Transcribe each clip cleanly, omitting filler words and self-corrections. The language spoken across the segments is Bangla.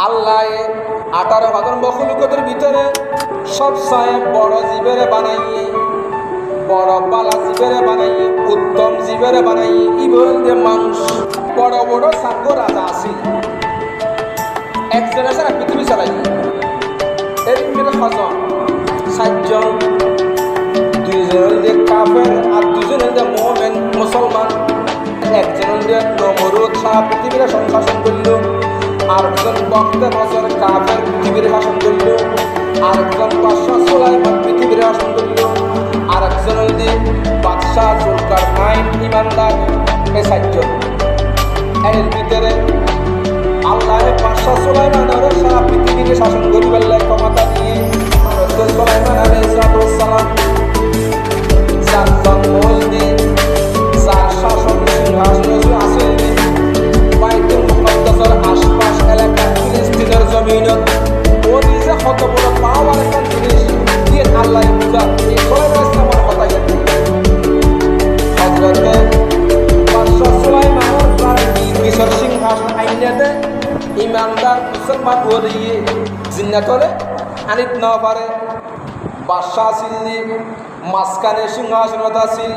আল্লাহ 18,000 মখলুকতের ভিতরে সবচেয়ে বড় জীবের বানাইয়ে, বড় বালা জীবের বানাইয়ে, উত্তম জীবের বানাইয়ে ইবল যে মানুষ বড় বড় সাঙ্গ রাজা আছে একজনের সারা পৃথিবী চালাই এর ভিতরে কজন 7 জন, 2 জন যে কাফের আর 2 জন যে মুমিন মুসলমান, একজন যে নমরুদ সারা পৃথিবীর শাসন করল, আরেকজন 72 বছর কাফের পৃথিবীর শাসন করল, আরেকজন বাদশাহ সুলাইমান পৃথিবীর শাসন করল, আরেকজন হল বাদশাহ জুলকারনাইন ইমানদার। এই 7 জন এর ভিতরে আল্লাহ বাদশাহ সুলাইমানের সারা পৃথিবীর শাসন করিবার ক্ষমতা দিয়ে সুলাইমান আলাইহিস সালাম যার জন্ম দিয়ে যার শাসন সিংহাসন আছে বাইতুল মুকাদ্দাসের আশপাশ এলাকা ফিলিস্তিনের জমিনত ও নিজে কত বড় পাওয়ার একটা জিনিস দিয়ে আল্লাহ বুঝা এই সুলাইমান ইসলামের কথা জানি হযরতে বাদশাহ সুলাইমানের প্রায় কিশোর সিংহাসন আইনাতে ইমানদার মুসলমান দিয়ে জিন্নাতরে আনিত না পারে। বাদশাহ ছিল মাঝখানে সিংহাসনত আছিল,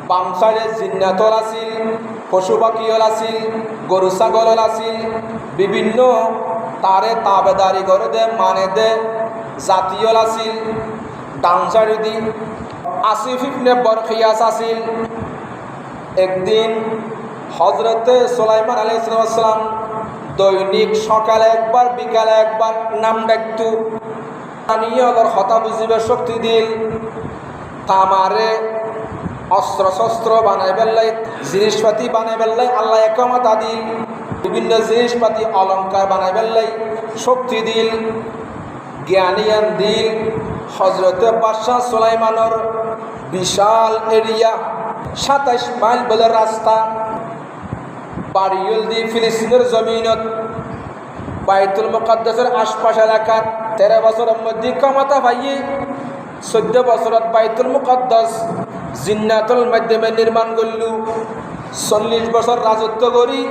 বাম সাইডে জিন্নাতল আছিল, পশু পাখিল আছিল, গরু ছাগল আছিল, বিভিন্ন তারে তাবেদারি করে দে মানে দে জাতীয় আছিল। ডান সাইডে দি আসিফ ইবনে বরখিয়াস আছিল। একদিন হযরতে সুলাইমান আলাইহিস সালাম দৈনিক সকালে একবার বিকালে একবার নাম ডাকতো, নিয়তর কথা বুঝিবে শক্তি দিল, তামারে অস্ত্র শস্ত্র বানাই বেললাই, জিনিসপাতি বানাই বেললাই আল্লাহ একমতা দিল, বিভিন্ন জিনিসপাতি অলঙ্কার বানাই বেললাই শক্তি দিল, জ্ঞানিয়ান দিল। হযরতে বাদশাহ সুলাইমানের বিশাল এরিয়া 27 মাইল বলে রাস্তা, বাড়িউল দি ফিলিস্তিনের জমিনত বাইতুল মুকাদ্দাসের আশপাশ এলাকা 13 বছরের মধ্যে ক্ষমতা পাইয়ে 14 বছরত বাইতুল মুকাদ্দাস জিন্নাতুল মাধ্যমে নির্মাণ করল। 40 বছর রাজত্ব করি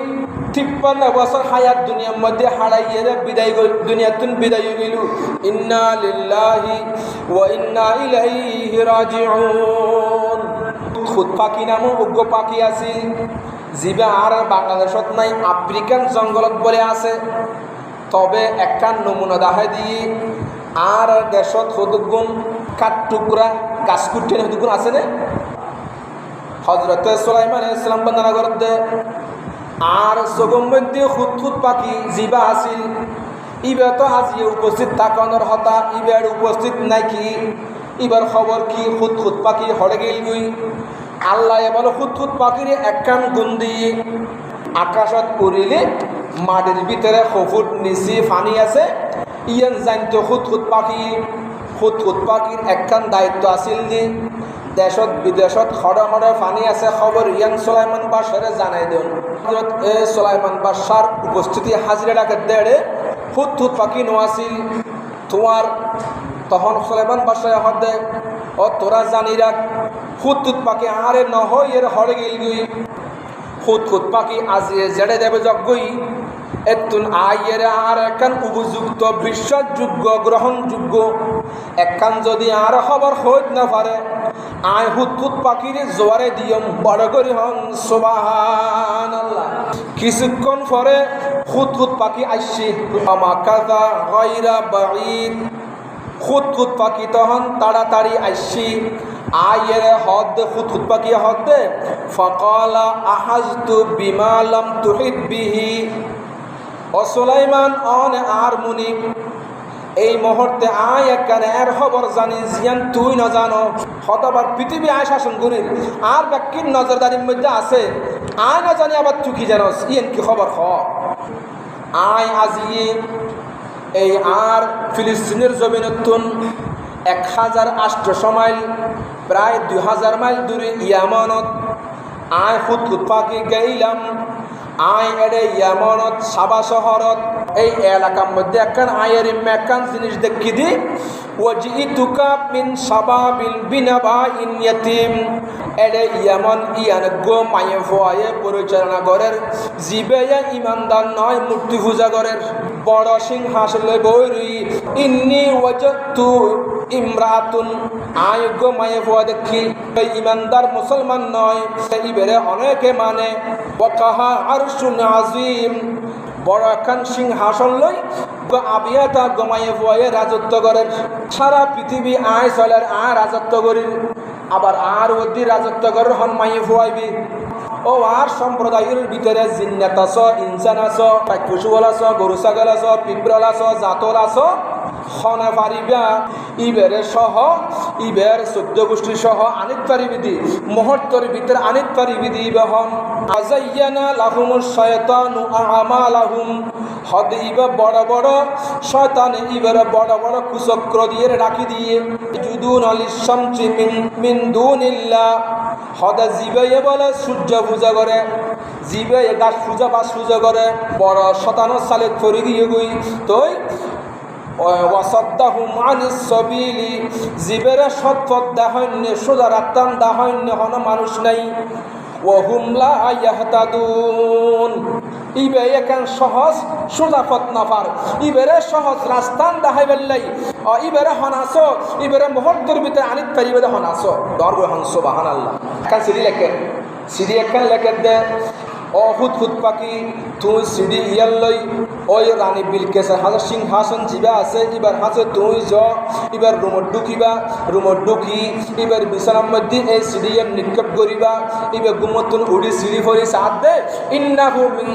53 বছর হায়াত দুনিয়ার মধ্যে হারাইয়ে বিদায় দুনিয়াতুন বিদায় গেল। ইন্না লিল্লাহি ওয়া ইন্না ইলাইহি রাজিউন। খুদ পাখি নামও উগ্র পাখি আছিল, জিবে আর বাংলাদেশত নাই, আফ্রিকান জঙ্গলত বলে আছে। তবে একটা নমুনা দেখা দিয়ে আর দেশত হদুগুণ কাঠ টুকরা গাছ কুটিয়ে হদুগুণ আছে না। হযরতে সুলাইমান ইসলাম বন্দনা করতে আর জগম মধ্যে খুদ খুদ পাখি জিবা আছিল, ইবে তো আজি উপস্থিত থাকানোর হতা, ইবার উপস্থিত নাকি, এবার খবর কি খুদ খুদ পাখি হরে গেল গুই। আল্লাহ এবার খুদ খুদ পাখির একখান গুণ দিয়ে আকাশত উড়িলে মাটির ভিতরে 6 ফুট নিচে পানি আছে, ইয়ান জানতো খুদ খুদ পাখি। খুদ খুদ পাখির একখান দায়িত্ব আছিল যে দেশত বিদেশত খড়ে খড়ে পানি আছে খবর ইয়ান সুলাইমান বাদশারে জানাই দেন। সুলাইমান বাদশার উপস্থিতি হাজিরা ডাকে দেড়ে খুদ খুদ পাখি নোয়াছিল তোমার। তখন সুলাইমান বাদশাহ হদে ও তোরা জানি রাখ খুদ খুদ পাখি আরে নয় এর হরে গেল গুই। খুদ খুদ পাখি আজিয়ে জেড়ে দেবে যজ্ঞই এতুন আইয়ের আর একখান উপযুক্ত বিশ্বাসযোগ্য গ্রহণযোগ্য একখান যদি আর খবর হইত না পারে আয় হুদ খুদ পাখির জোয়ারে দিয়ম বড় করি হন সুবহানাল্লাহ। কিছুক্ষণ পরে খুদ খুদ পাখি আসছে আমাকাদা গায়রা বাঈদ। খুদ খুদ পাখি তখন তাড়াতাড়ি আসছি আয়ের হদ খুদ খুদ পাখি হদে ফাকালা আহাজতু বিমা লাম তুহিত বিহি। ও সুলাইমান অন আর মুনি এই মুহূর্তে আয় একখানে এর খবর জানি জিয়ান তুই না জানো। হতবার পৃথিবী আয় শাসন করির আর ব্যক্তির নজরদারির মধ্যে আছে, আয় না জানি আবার তুই কি জানোস ইয়েন কি খবর হ। আয় আজিয়ে এই আর ফিলিস্তিনের জমিনতুন 1800 মাইল প্রায় 2000 মাইল দূরে ইয়ামানত আয় খুদ খুদ পাখি গেইলাম। আয় এডে ইয়ামানত সাবা শহরত এই এলাকার মধ্যে একখান আয়ের মেকান জিনিস দেখি দি ওয়াজিতুকা মিন শাবাবিল বিনাবাইন ইয়াতিম এডে ইয়ামান ইয়ান গো মায়ে ফোয়ে পরিচালনা করের জিবেয়া ইমানদার নয় মূর্তি পূজা করের বড় সিংহাসন লই বইরি ইন্নি ওয়াজাতু ইমরাতুন আয় গো মায়ে ফোয়া দেখি ইমানদার মুসলমান নয় ইবেরে অনেকে মানে ওয়াকাহা আরশুন আজিম বড় একখান সিংহাসন লই আবিয়াতা গমায়ে ফুয়ে রাজত্ব করেন সারা পৃথিবী আয় চলের আয় রাজত্ব করি আবার আর ওদি রাজত্ব করেন হন মায়ে ফুয়াইবি ও আর সম্প্রদায়ের ভিতরে জিন্নাত আছ ইনসান আছ পশুবল আছ গরু ছাগল আছ পিঁপড়াল আছ জাতল আছ হনা পারিবা ইবেরে সহ ইবের 14 গোষ্ঠী সহ আনিত পারিবিদি মুহূর্তের ভিতরে আনিত পারিবিদি বহন আযায়্যানা লাহুমুশ শায়তানু আমালাহুম হদ ইবে বড় বড় শয়তান ইবেরে বড় বড় কুচক্র দিয়ে রাখি দিয়ে জুদুন আলিশ শামসি মিন দুনিল্লাহ হদ জিবে বলে সূর্য পূজা করে জিবে গাছ পূজা বা পূজা করে বড় শতানো সালে ফরি গিয়ে গই তই ওয়াসাদ্দাহুম আনিস সাবিলি জিবের সৎপথ দাহন্য সোজা রাস্তান দাহন্য হন মানুষ নাই ওয়াহুম লা ইয়াহতাদুন ইবে একান সহজ সোজা পথ না পার ইবেরে সহজ রাস্তান দাহাইবেল লাই ইবেরে হনাস ইবেরে মুহূর্তের ভিতরে আনিত পারিবে হনাস দর হন সুবহানাল্লাহ কান সিরি একখান লেখে দে অহুত হুত পাখি তুই সিঁড়ি ইয়াল লই ওই রানী বিলকেসের হাজার সিংহাসন জিবা আছে এবার হাসে তুই য এবার রুমত ঢুকি এবার বিছানার মধ্যে এই সিঁড়িয়ার নিক্ষেপ করিবা এবার গুমতুন উড়ি সিঁড়ি ফরি সাথ দে ইন্নাহু মিন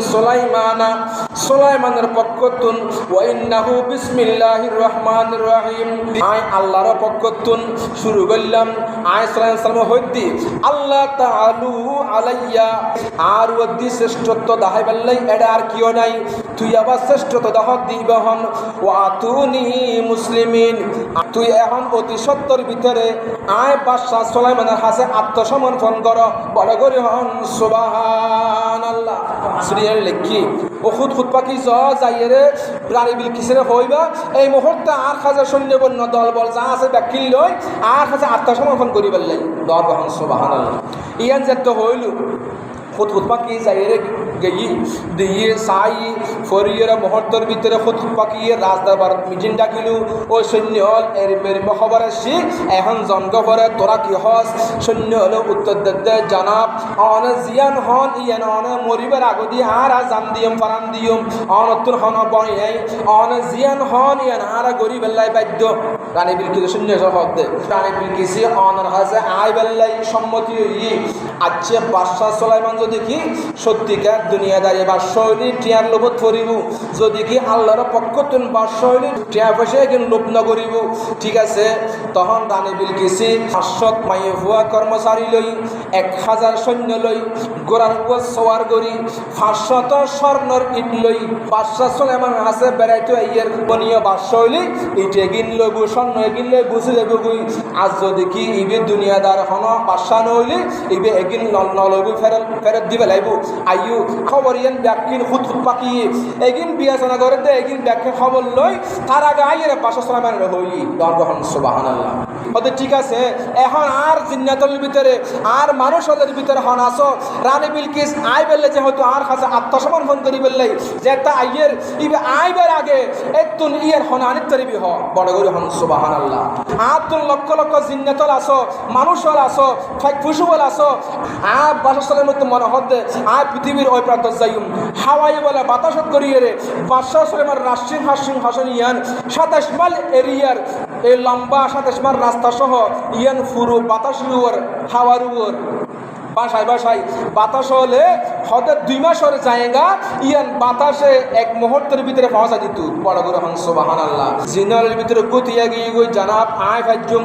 সুলাইমানের পক্ষতুন ওয়া ইন্নাহু বিসমিল্লাহির রহমানির রহিম আয় আল্লাহর পক্ষতুন শুরু করলাম আয় সালাম হইতি আল্লাহ তাআলু আলাইয়া আর শ্রেষ্ঠত্ব দাহাই বেল্লাই এটা আর কিও নাই তুই আবার শ্রেষ্ঠত্ব দাহ দিবহন ও আতুনি মুসলিমিন তুই এখন অতি সত্তর ভিতরে আয় বাদশাহ সুলাইমানের হাতে আত্মসমর্পণ কর বড় করে হন সুবহানাল্লাহ শ্রীয়ের লেখি বহুত খুতপাকি যাইরে রানী বিলকিসের হইবা এই মুহূর্তে আর খাজা সৈন্যবন্য দলবল যা আছে ব্যাকিল লই আর খাজা আত্মসমর্পণ করি বেল্লাই দর হন সুবহানাল্লাহ ইয়ান যেত হইল খুদ পাখি যাইরে গেই দিয়ে সাই ফরিয়ের মুহূর্তের ভিতরে খুদ পাখিয়ে রাজদরবার মিটিং ডাকিলু ও সৈন্য হল এর মের খবর আসি এখন জন্ম করে তোরা কি হস সৈন্য হলো উত্তর দে জানাব অনে জিয়ান হন ইয়ান অনে মরিবার আগদি আর জান দিয়ম ফারান দিয়ম অনতুন হন বই অনে জিয়ান হন ইয়ান আর গরি বেল্লাই বাদ্য রানী বিলকিস সৈন্য হদ দে রানী বিলকিস অনার হাসে আই বেল্লাই সম্মতি ই আজকে বাদশাহ সুলাইমান যদি কি সত্যিকার দুনিয়াদারি বাদশাহী টিয়ার লোভত ফরিব যদি কি আল্লাহর পক্ষতুন বাদশাহী টিয়া পয়সা কিন্তু লোভ নকরিব ঠিক আছে তখন রানী বিলকিসি 500 মাইয়ে হুয়া কর্মচারী লই 1000 সৈন্য লই গোরার উপর সওয়ার করি 500 স্বর্ণর ইট লই বাদশাহ সুলাইমান আছে বেড়াইতে ইয়ের বনিয়া বাদশাহী ইটে গিন লবু স্বর্ণ গিন লই বুঝে যাবো কই আজ যদি কি ইবে দুনিয়াদার হন বাদশাহ নইলে ইবে এগিন নলবু ফেরত দিবে লাইব আইয়ু খবর ইয়ান ব্যাকিন খুদ পাকি এগিন বিয়াসনা করে দে এগিন ব্যাকে খবর লই তার আগে আইয়ের বাদশাহ সুলাইমান হইলি দরগহন সুবহানাল্লাহ ওদের ঠিক আছে এখন আর জিন্নাতুল ভিতরে আর মানুষদের ভিতরে হন আসো রানী বিলকিস আই বেললে যে হয়তো আর কাছে আত্মসমর্পণ করি বেললাই যে তা আইয়ের ইবে আইবার আগে একতুন ইয়ের হন আনিত তরিবি হ বড় করে হন সুবহানাল্লাহ আতুল লক্ষ লক্ষ জিন্নাতুল আসো মানুষল আসো ফাইক ফুসুবল আসো আর বাদশাহ সুলাইমান মধ্যে মনে হতে আর পৃথিবীর ওই প্রান্ত যাইম হাওয়াই বলে বাতাসত করিয়ে রে বাদশাহ সুলাইমান রাশিং হাসিং ইয়ান 27 মাইল এরিয়ার এই লম্বা 27 মাইল রাস্তা সহ ইয়ান ফুরু বাতাস উড় হাওয়ার উড় বাসায় বাতাস হলে হতে 2 মাস হলে যায়গা ইয়ান বাতাসে এক মুহূর্তের ভিতরে পৌঁছা দিত বড় করে হন সুবহানাল্লাহ জিনালের ভিতরে গতিয়া গিয়ে গই জানাব আয় ফাজুম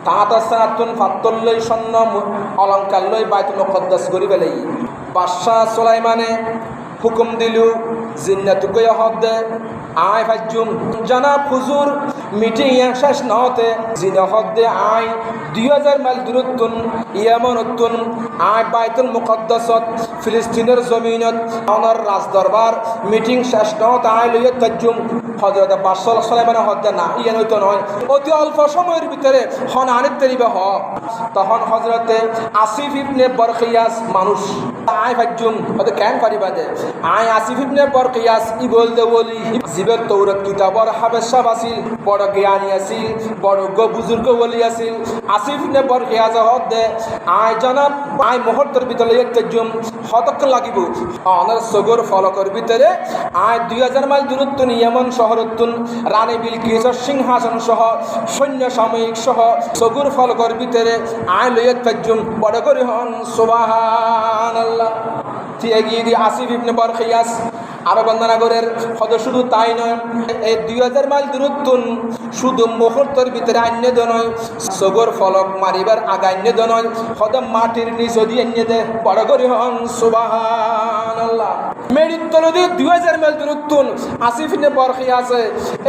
তাহাতাসাতুন ফাতুল্লাই সন্ন অলংকার লই বাইতুল মুকদ্দাস করি বেলাই বাদশাহ সুলাইমানে হুকুম দিলু জিন্নাতুকে হদে আয় ফাজুম জনাব হুজুর মিটিং শেষ নহতে জিনা হদে আয় 2000 মাইল দূরত্বন ইয়ামানতুন আয় বাইতুল মুকদ্দাসত ফিলিস্তিনের জমিনত ওনার রাজদরবার মিটিং শেষ নহতে আয় লইয়া তাজুম হযরত বাদশাহ সুলাইমান হদে না ইয়ান হইতো নয় অতি অল্প সময়ের ভিতরে হন আনিত তরিবা হ তখন হযরতে আসিফ ইবনে বরখিয়াস মানুষ আয় ফাজুম হতে কেন পারিবা দে আয় আসিফ ইবনে বরখিয়াস ই বলতে বলি জিবের তৌরাত কিতাবর হাবেশা বাসিল বড় জ্ঞানী আছিল বড় বুজুর্গ বলি আছিল আসিফ ইবনে বরখিয়াস হদে আয় জনাব আয় মুহূর্তের ভিতরে একজম হতক লাগিব অনার সগর ফলকর ভিতরে আয় 2000 মাইল দূরত্ব ইয়ামান শহরতুন রানী বিলকিসের সিংহাসন সহ সৈন্য সাময়িক সহ সগর ফলকর ভিতরে আয় লইয়াত একজম বড় করে হন সুবহানাল্লাহ ঠিক এগিয়ে দিয়ে আসিফ ইবনে বরখিয়াস আরো বন্দনাগরের হদ শুধু তাই নয় এই 2000 মাইল দূরত্বন শুধু মুহূর্তের ভিতরে আন্য নয় সগর ফলক মারিবার আগান্য নয় হদ মাটির নিচ দিয়ে আন্য দে বড় করে হন সুবহানাল্লাহ মেরিত তলদি 2000 মাইল দূরত্বন আসিফ ইবনে বরখিয়াস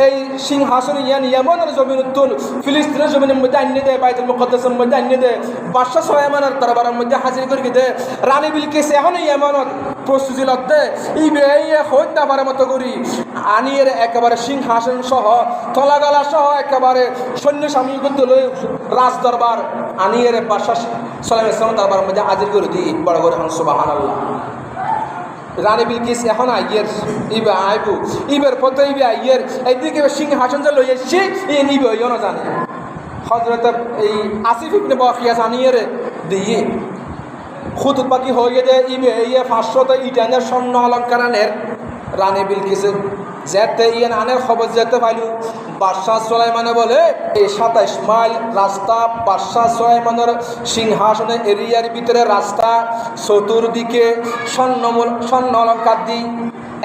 এই সিংহাসন ইয়ামানের জমিনতুন ফিলিস্তিনের জমিনের মধ্যে আন্য দে বাইতুল মুকদ্দাসের মধ্যে আন্য দে বাদশাহ সুলাইমানের দরবারের মধ্যে হাজির করে দে রানী বিলকিস এখন ইয়ামানত প্রস্তুতি লদ্দে ইবে হত্যা পারার মতো করি আনিয়ের একেবারে সিংহাসন সহ তলাগালা সহ একেবারে সৈন্য সাময়িক রাজ দরবার আনিয়ের বাদশাহ সুলাইমান ইসলাম দরবার মধ্যে হাজির করে দিই বড় করে হন সুবহানাল্লাহ রানী বিলকিস এখন আইয়ের ইবে আইবু ইবের পথে ইবে আইয়ের এইদিকে সিংহাসন যে লই এসছি ই নিবে ওইও না জানে হযরত এই আসিফ ইবনে বরখিয়াস আনিয়ের দিয়ে খুতুব বাকি হয়ে যায় ইবে ইয়ে 500 ইটানের স্বর্ণ অলঙ্কারানের রানী বিলকিসের যেতে ইয়ান আনের খবর যেতে পাইলু বাদশাহ সুলাইমানে বলে এই 27 মাইল রাস্তা বাদশাহ সুলাইমানের সিংহাসনে এরিয়ার ভিতরে রাস্তা চতুর্দিকে স্বর্ণ অলঙ্কার দি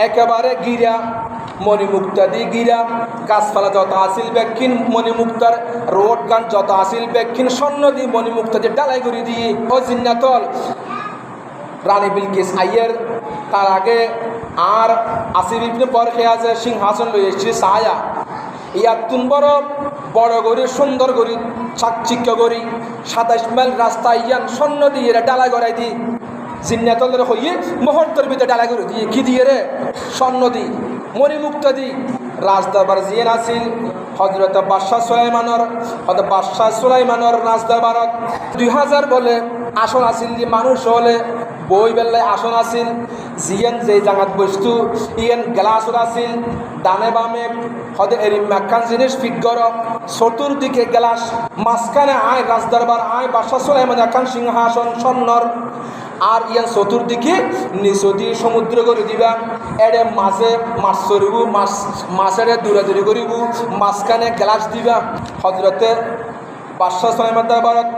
একেবারে গিরা মণিমুক্তা দি গিরা গাছপালা যত আসিল ব্যাক্ষিন মণিমুক্তার রোড গান যত আসিল ব্যাক্ষিন স্বর্ণ দি মণিমুক্তা দিয়ে ডালাই করে দিয়ে ও জিন্নাতল রানী বিলকিস আইয়ের তার আগে আর আসিফ ইবনে বরখিয়াসের সিংহাসন লই এসেছে ছায়া ইয়াতুন বড় গরি সুন্দর গরি চাকচিক্য গরি 27 মাইল রাস্তা ইয়ান স্বর্ণ দিয়ে ডালাই গড়াই দি জিন্নাতলের হইয়ে মুহূর্তের ভিতরে ডালাই করে দিয়ে কি দিয়ে রে স্বর্ণ দি মণিমুক্তা দি রাজদরবার জিয়ান আসিল হযরত বাদশাহ সুলাইমানের রাজদরবারত 2000 বলে আসন আসিল যে মানুষ হলে বই বেলায় আসন আসিল জিয়ান যে জায়গাত বস্তু ইয়ান গ্লাসর আসিল ডানে বামে হদে এরি মাখান জিনিস ফিগর চতুর্দিকে গ্লাস মাঝখানে আয় রাজদরবার আয় বাদশাহ সুলাইমান একখান সিংহাসন স্বর্ণর আর ইয়ান চতুর্দিকে নিচদি সমুদ্র করে দিবা এড়ে মাছে মাছ চড়িব মাছের দূরাদূরি করিব মাঝখানে গ্লাস দিবা হযরতে বাদশাহ সুলাইমান দরবারত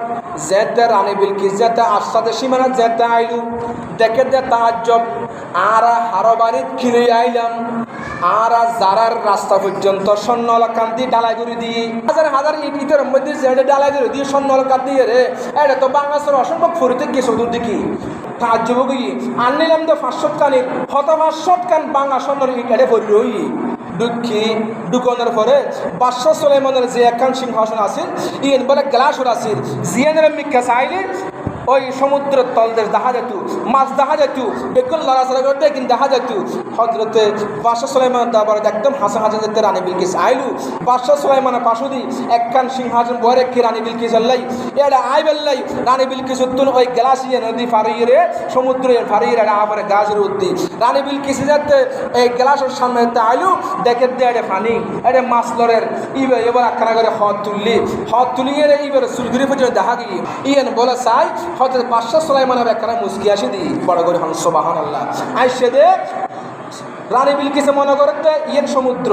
যেতে রানী বিলকিস যেতে আসাদে সীমানা যেতে আইলু দেখে দে তাজ্জব আর হারবাড়িত খিরে আইলাম আর যারার রাস্তা পর্যন্ত স্বর্ণ অলঙ্কার দিয়ে ডালাই করে দিয়ে হাজার ইটের মধ্যে যে ডালাই করে দিয়ে স্বর্ণ অলঙ্কার দিয়ে রে এটা তো বাংলাদেশের অসম্ভব ফুরিতে কি চতুর্দিকে তাজ্জব গিয়ে আনলাম তো 500 কানি হত 500 কান বাংলা স্বর্ণের ইট এড়ে ভরি রই দুঃখী দুকনের পরে বাদশাহ সুলাইমানের যে একখান সিংহাসন আছে ইয়েন বলে গ্লাসর আছে জিয়ানের মিক্কা চাইলে ওই সমুদ্রের তলদেশ দেখা যেত মাছ দেখা যেত বেগুন লড়াচড়া করতে কিন্তু দেখা যেত হযরতে বাদশাহ সুলাইমান দরবারে একদম হাসা হাসা যেতে রানী বিলকিস আইলু বাদশাহ সুলাইমানের পাশুদি একখান সিংহাসন বরে কি রানী বিলকিস আল্লাই এটা আই বেল্লাই রানী বিলকিস উত্তুন ওই গ্লাসিয়ে নদী ফারিয়ে সমুদ্রের ফারিয়ে আবার গাছের উদ্দি রানী বিলকিস যাতে এই গ্লাসের সামনে আইলু দেখে দিয়ে এটা পানি এটা মাছ লড়ের ইবে এবার একখানা করে হদ তুলিয়ে ইবার চুলগুড়ি পর্যন্ত দেখা গিয়ে ইয়েন বলে চাই হযরত বাদশাহ সুলাইমানের একখানা মুস্কি আসে দি বড় করে হন সুবহানাল্লাহ আইসে দে রানী বিলকিসে মনে করতে ইয়েন সমুদ্র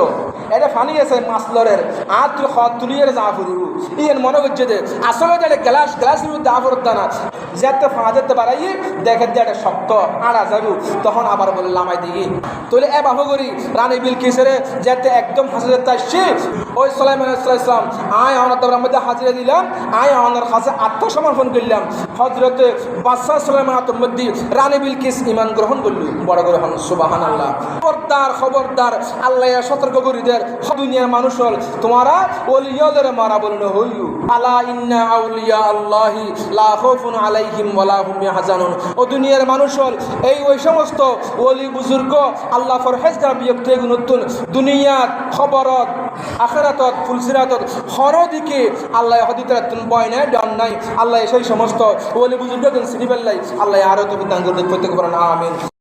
এটা ফানি আছে মাছ লড়ের আর তুই হদ তুলিয়ে যা ফুরু ইয়েন মনে করছে যে আসলে যে গ্লাসের মধ্যে আফর দানা যেতে ফাঁ যেতে বাড়াই দেখে যে এটা শক্ত আড়া যাবো তখন আবার বললাম আই দিই তাহলে এ বাবু করি রানী বিলকিসের যেতে একদম হাসে যেতে আসছে ওই সুলাইমান আলাইহিস সালাম আয় আমার দরবার মধ্যে হাজিরা দিলাম আয় আমার কাছে আত্মসমর্পণ করলাম হযরতে বাদশাহ সুলাইমান মধ্যে রানী বিলকিস ঈমান গ্রহণ করল বড় করে হন সুবহানাল্লাহ খবরদার খবরদার আল্লাহ সতর্ক করে দেয় দুনিয়ার মানুষ হল তোমারা ওলিয়াদের মারা বলুন হইউ আলা ইন্না আউলিয়া আল্লাহি লা খাউফুন আলাইহিম ওয়া লা হুম ইয়াহজানুন। ও দুনিয়ার মানুষ হল এই ওই সমস্ত ওলি বুজুর্গ আল্লাহ ফরহেজগার ব্যক্তি নতুন দুনিয়াত খবরত আখিরাতত ফুলসিরাতত হরদিকে আল্লাহ হদিতরাত বয় নাই ডান নাই আল্লাহ সেই সমস্ত ওলি বুজুর্গকে সিরিবেল্লাই আল্লাহ আরো তো দান করতে প্রত্যেক করেন আমিন।